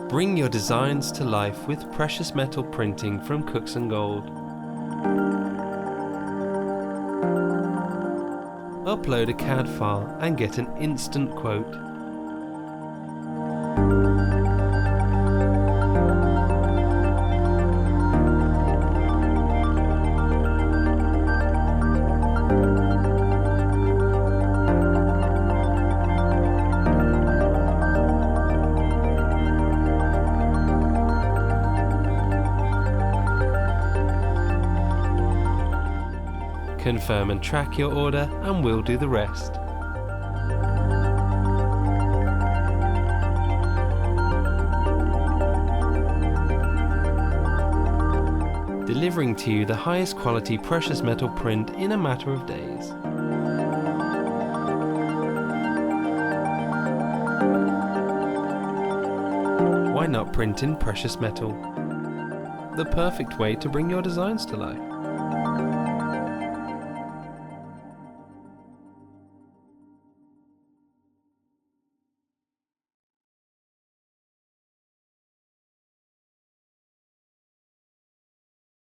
Bring your designs to life with precious metal printing from Cooksongold. Upload a CAD file and get an instant quote. Confirm and track your order and we'll do the rest. Delivering to you the highest quality precious metal print in a matter of days. Why not print in precious metal? The perfect way to bring your designs to life.